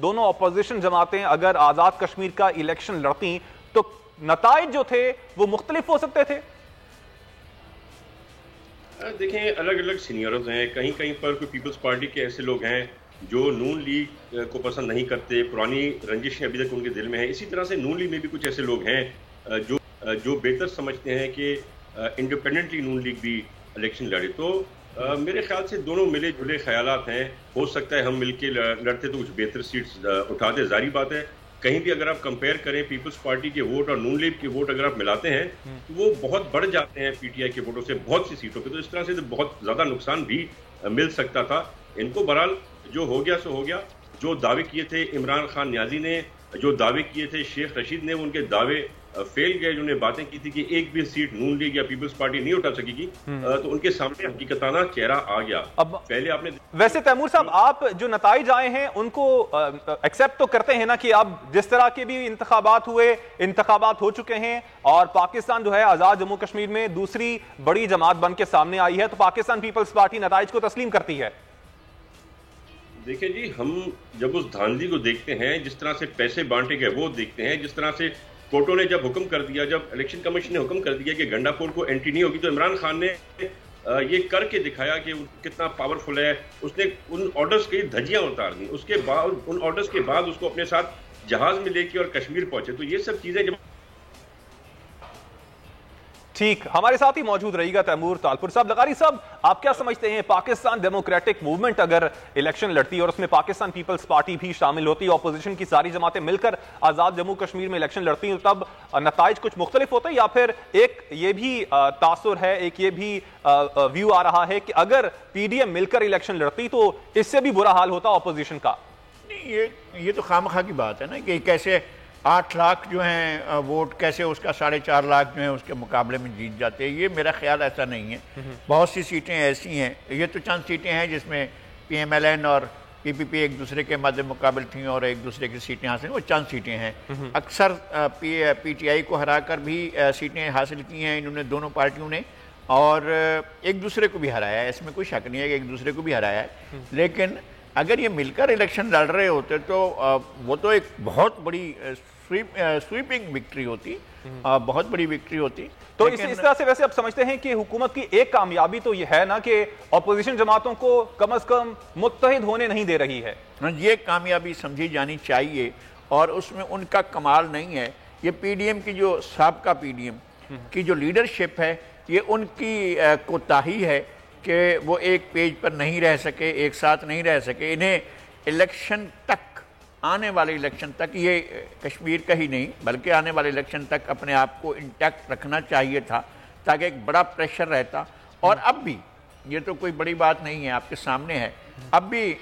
دونوں اپوزیشن جماعتیں اگر آزاد کشمیر کا الیکشن لڑتی تو نتائج جو تھے وہ مختلف ہو سکتے تھے؟ دیکھیں الگ الگ سینئرز ہیں، کہیں کہیں پر کوئی پیپلز پارٹی کے ایسے لوگ ہیں جو نون لیگ کو پسند نہیں کرتے، پرانی رنجشیں ابھی تک ان کے دل میں ہیں. اسی طرح سے نون لیگ میں بھی کچھ ایسے لوگ ہیں جو بہتر سمجھتے ہیں کہ انڈیپینڈنٹلی نون لیگ بھی الیکشن لڑے. تو میرے خیال سے دونوں ملے جلے خیالات ہیں. ہو سکتا ہے ہم مل کے لڑتے تو کچھ بہتر سیٹس اٹھاتے. ظاہری بات ہے کہیں بھی اگر آپ کمپیئر کریں پیپلز پارٹی کے ووٹ اور نون لیگ کے ووٹ اگر آپ ملاتے ہیں تو وہ بہت بڑھ جاتے ہیں پی ٹی آئی کے ووٹوں سے بہت سی سیٹوں پہ. تو اس طرح سے بہت زیادہ نقصان بھی مل سکتا تھا ان کو. بہرحال جو ہو گیا سو ہو گیا. جو دعوے کیے تھے عمران خان نیازی نے، جو دعوے کیے تھے شیخ رشید نے، ان کے دعوے فیل گئے. جنہوں نے باتیں کی تھی کہ ایک بھی سیٹ نون لیگ یا پیپلز پارٹی نہیں اٹھا سکے گی، تو ان کے سامنے حقیقتانہ چہرہ آ گیا. اب پہلے آپ نے ویسے تیمور صاحب آپ جو نتائج آئے ہیں ان کو ایکسیپٹ تو کرتے ہیں نا کہ اب جس طرح کے بھی انتخابات ہوئے، انتخابات ہو چکے ہیں اور پاکستان جو ہے آزاد جموں کشمیر میں دوسری بڑی جماعت بن کے سامنے آئی ہے، تو پاکستان پیپلز پارٹی نتائج کو تسلیم کرتی ہے؟ دیکھیں جی، ہم جب اس دھاندلی کو دیکھتے ہیں، جس طرح سے پیسے بانٹے گئے وہ دیکھتے ہیں، جس طرح سے کورٹوں نے جب حکم کر دیا، جب الیکشن کمیشن نے حکم کر دیا کہ گنڈا پور کو انٹری نہیں ہوگی، تو عمران خان نے یہ کر کے دکھایا کہ کتنا پاورفل ہے. اس نے ان آرڈرز کی دھجیاں اتار دیں. اس کے بعد ان آرڈرز کے بعد اس کو اپنے ساتھ جہاز میں لے کے اور کشمیر پہنچے. تو یہ سب چیزیں جب ٹھیک، ہمارے ساتھ ہی موجود رہی گا تیمور تالپور صاحب. لغاری صاحب آپ کیا سمجھتے ہیں پاکستان ڈیموکریٹک موومنٹ اگر الیکشن لڑتی اور اس میں پاکستان پیپلز پارٹی بھی شامل ہوتی، اپوزیشن کی ساری جماعتیں مل کر آزاد جموں کشمیر میں الیکشن لڑتی، تب نتائج کچھ مختلف ہوتے، یا پھر ایک یہ بھی تاثر ہے، ایک یہ بھی ویو آ رہا ہے کہ اگر پی ڈی ایم مل کر الیکشن لڑتی تو اس سے بھی برا حال ہوتا اپوزیشن کا؟ نہیں، یہ تو خامخواہ کی بات ہے نا کہ کیسے 8 لاکھ جو ہیں ووٹ کیسے اس کا 4.5 لاکھ جو ہیں اس کے مقابلے میں جیت جاتے ہیں. یہ میرا خیال ایسا نہیں ہے. بہت سی سیٹیں ایسی ہیں، یہ تو چند سیٹیں ہیں جس میں پی ایم ایل این اور پی پی پی ایک دوسرے کے مد مقابل تھیں اور ایک دوسرے کی سیٹیں حاصل، وہ چند سیٹیں ہیں. اکثر پی ٹی آئی کو ہرا کر بھی سیٹیں حاصل کی ہیں انہوں نے، دونوں پارٹیوں نے، اور ایک دوسرے کو بھی ہرایا ہے. اس میں کوئی شک نہیں ہے کہ ایک دوسرے کو بھی ہرایا ہے. لیکن اگر یہ مل کر الیکشن لڑ رہے ہوتے تو وہ تو ایک بہت بڑی سویپنگ وکٹری ہوتی، بہت بڑی وکٹری ہوتی. تو اس طرح سے ویسے آپ سمجھتے ہیں کہ حکومت کی ایک کامیابی تو یہ ہے نا کہ اپوزیشن جماعتوں کو کم از کم متحد ہونے نہیں دے رہی ہے. یہ کامیابی سمجھی جانی چاہیے اور اس میں ان کا کمال نہیں ہے. یہ پی ڈی ایم کی جو سابقہ پی ڈی ایم کی جو لیڈرشپ ہے، یہ ان کی کوتاہی ہے کہ وہ ایک پیج پر نہیں رہ سکے، ایک ساتھ نہیں رہ سکے. انہیں الیکشن تک، آنے والے الیکشن تک، یہ کشمیر کا ہی نہیں بلکہ آنے والے الیکشن تک اپنے آپ کو انٹیکٹ رکھنا چاہیے تھا تاکہ ایک بڑا پریشر رہتا. اور اب بھی یہ تو کوئی بڑی بات نہیں ہے، آپ کے سامنے ہے، اب بھی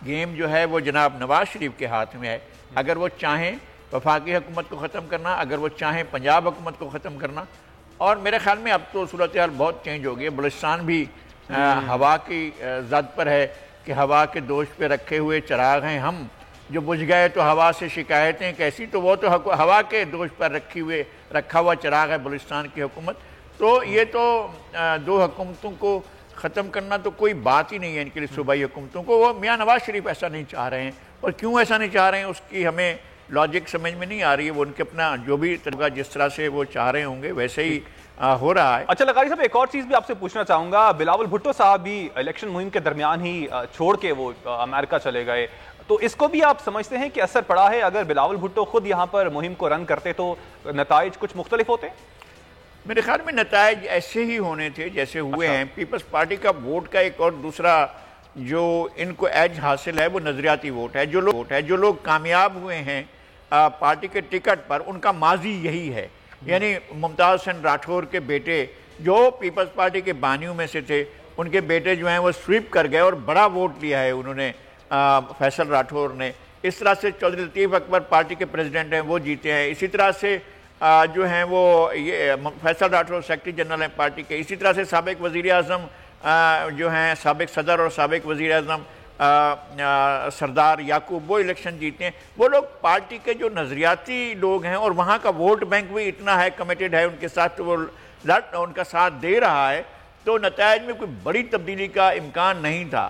گیم جو ہے وہ جناب نواز شریف کے ہاتھ میں ہے. اگر وہ چاہیں وفاقی حکومت کو ختم کرنا، اگر وہ چاہیں پنجاب حکومت کو ختم کرنا. اور میرے خیال میں اب تو صورتحال بہت چینج ہو گئی. بلوچستان بھی ہوا کی زد پر ہے کہ ہوا کے دوش پہ رکھے ہوئے چراغ ہیں ہم، جو بجھ گئے تو ہوا سے شکایتیں کیسی. تو وہ تو ہوا کے دوش پر رکھا ہوا چراغ ہے بلوچستان کی حکومت. تو یہ تو دو حکومتوں کو ختم کرنا تو کوئی بات ہی نہیں ہے ان کے لیے، صوبائی حکومتوں کو. وہ میاں نواز شریف ایسا نہیں چاہ رہے ہیں، اور کیوں ایسا نہیں چاہ رہے ہیں اس کی ہمیں لاجک سمجھ میں نہیں آ رہی ہے. وہ ان کے اپنا جو بھی طریقہ جس طرح سے وہ چاہ رہے ہوں گے ویسے ہی ہو رہا ہے. اچھا لغاری صاحب، ایک اور چیز بھی آپ سے پوچھنا چاہوں گا. بلاول بھٹو صاحب بھی الیکشن مہم کے درمیان ہی چھوڑ کے وہ امریکہ چلے گئے، تو اس کو بھی آپ سمجھتے ہیں کہ اثر پڑا ہے؟ اگر بلاول بھٹو خود یہاں پر مہم کو رن کرتے تو نتائج کچھ مختلف ہوتے؟ میرے خیال میں نتائج ایسے ہی ہونے تھے جیسے ہوئے ہیں. پیپلز پارٹی کا ووٹ کا ایک اور دوسرا جو ان کو ایج حاصل ہے وہ نظریاتی ووٹ ہے. جو لوگ کامیاب ہوئے ہیں پارٹی کے ٹکٹ پر، ان کا ماضی یہی ہے. یعنی ممتاز حسین راٹھور کے بیٹے جو پیپلز پارٹی کے بانیوں میں سے تھے، ان کے بیٹے جو ہیں وہ سویپ کر گئے اور بڑا ووٹ لیا ہے انہوں نے، فیصل راٹھور نے. اس طرح سے چودھری لطیف اکبر پارٹی کے پریزیڈنٹ ہیں، وہ جیتے ہیں. اسی طرح سے جو ہیں وہ یہ فیصل راٹھور سیکرٹری جنرل ہیں پارٹی کے. اسی طرح سے سابق وزیر اعظم جو ہیں، سابق صدر اور سابق وزیر اعظم سردار یعقوب، وہ الیکشن جیتے ہیں. وہ لوگ پارٹی کے جو نظریاتی لوگ ہیں اور وہاں کا ووٹ بینک بھی اتنا ہے، کمیٹڈ ہے ان کے ساتھ، تو وہ ان کا ساتھ دے رہا ہے. تو نتائج میں کوئی بڑی تبدیلی کا امکان نہیں تھا.